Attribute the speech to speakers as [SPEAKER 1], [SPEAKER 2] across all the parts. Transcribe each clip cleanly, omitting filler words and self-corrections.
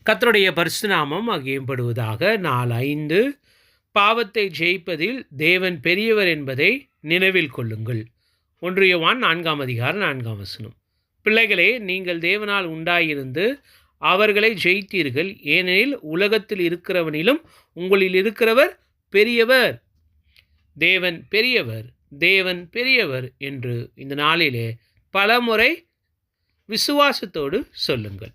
[SPEAKER 1] கர்த்தருடைய பரிசுத்த நாமம் மகிமைப்படுவதாக. 4:5 பாவத்தை ஜெயிப்பதில் தேவன் பெரியவர் என்பதை நினைவில் கொள்ளுங்கள். 1 யோவான் 4:4. பிள்ளைகளே, நீங்கள் தேவனால் உண்டாயிருந்து அவர்களை ஜெயித்தீர்கள், ஏனெனில் உலகத்தில் இருக்கிறவனிலும் உங்களில் இருக்கிறவர் பெரியவர். தேவன் பெரியவர், தேவன் பெரியவர் என்று இந்த நாளிலே பலமுறை விசுவாசத்தோடு சொல்லுங்கள்.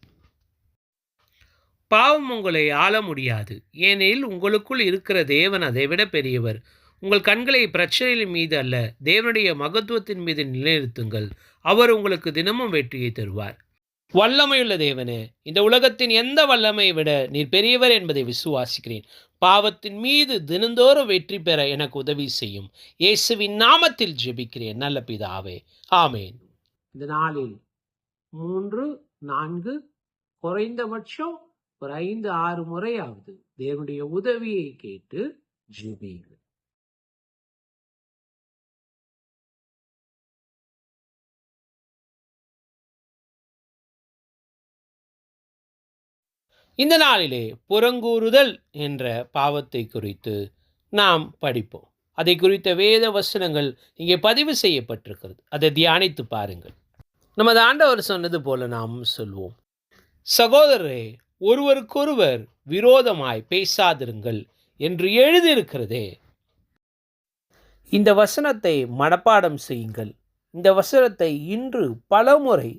[SPEAKER 1] பாவம் உங்களை ஆள முடியாது, ஏனெனில் உங்களுக்குள் இருக்கிற தேவன் அதைவிட பெரியவர். உங்கள் கண்களை பிரச்சனையின் மீது அல்ல, தேவனுடைய மகத்துவத்தின் மீது நிலைநிறுத்துங்கள். அவர் உங்களுக்கு தினமும் வெற்றியை தருவார். வல்லமையுள்ள தேவனே, இந்த உலகத்தின் எந்த வல்லமையை விட நீர் பெரியவர் என்பதை விசுவாசிக்கிறேன். பாவத்தின் மீது தினந்தோறும் வெற்றி பெற எனக்கு உதவி செய்யும். இயேசுவின் நாமத்தில் ஜெபிக்கிறேன் நல்ல பிதாவே, ஆமேன். இந்த நாளில் 3, 4 குறைந்தபட்சம் ஒரு 5-6 முறையாவது தேவனுடைய உதவியை கேட்டு ஜெபியுங்கள். இந்த நாளிலே புறங்கூறுதல் என்ற பாவத்தை குறித்து நாம் படிப்போம். அதை குறித்த வேத வசனங்கள் இங்கே பதிவு செய்யப்பட்டிருக்கிறது. அதை தியானித்து பாருங்கள். நமது ஆண்டவர் சொன்னது போல நாம் சொல்வோம். சகோதரரே, ஒருவருக்கொருவர் விரோதமாய் பேசாதிருங்கள் என்று எழுதியிருக்கிறதே. இந்த வசனத்தை மனப்பாடம் செய்யுங்கள். இந்த வசனத்தை இன்று பலமுறை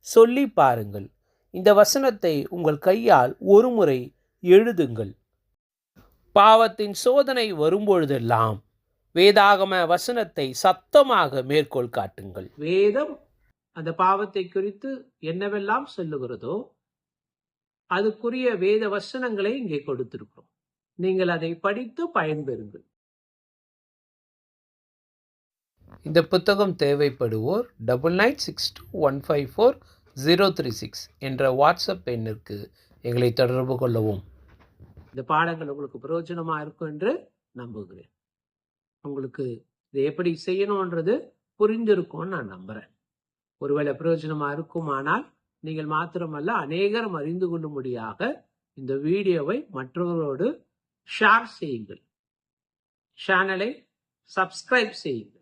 [SPEAKER 1] சொல்லி பாருங்கள். இந்த வசனத்தை உங்கள் கையால் ஒரு முறை எழுதுங்கள். பாவத்தின் சோதனை வரும்பொழுதெல்லாம் வேதாகம வசனத்தை சத்தமாக மேற்கோள் காட்டுங்கள். வேதம் அந்த பாவத்தை குறித்து என்னவெல்லாம் சொல்லுகிறதோ அதுக்குரிய வேத வசனங்களை இங்கே கொடுத்திருக்கிறோம். நீங்கள் அதை படித்து பயன்பெறுங்கள். இந்த புத்தகம் தேவைப்படுவோர் 9962154036 என்ற வாட்ஸ்அப் எண்ணிற்கு எங்களை தொடர்பு கொள்ளவும். இந்த பாடங்கள் உங்களுக்கு பிரயோஜனமாக இருக்கும் என்று நம்புகிறேன். உங்களுக்கு இதை எப்படி செய்யணுன்றது புரிந்திருக்கும்னு நான் நம்புகிறேன். ஒருவேளை பிரயோஜனமாக இருக்குமானால் நீங்கள் மாத்திரமல்ல, அநேகரும் அறிந்து கொள்ளும்படியாக இந்த வீடியோவை மற்றவர்களோடு ஷேர் செய்யுங்கள். சேனலை சப்ஸ்கிரைப் செய்யுங்கள்.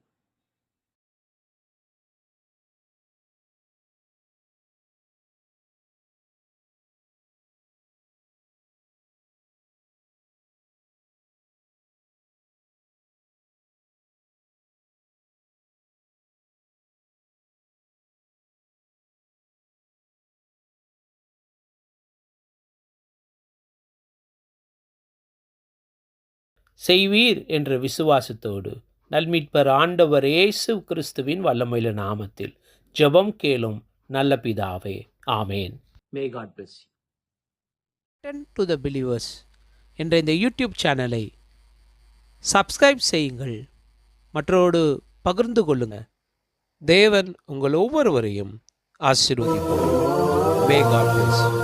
[SPEAKER 1] செய்வீர் என்ற விசுவாசத்தோடு நல்மீட்பர் ஆண்டவர் இயேசு கிறிஸ்துவின் வல்லமையுள்ள நாமத்தில் ஜெபம் கேளும் நல்ல பிதாவே, ஆமேன். May God bless you. Turn to the Believers என்ற இந்த யூடியூப் சேனலை சப்ஸ்கிரைப் செய்யுங்கள், மற்றோடு பகிர்ந்து கொள்ளுங்கள். தேவன் உங்கள் ஒவ்வொருவரையும் ஆசீர்வதிப்பார். May God bless you.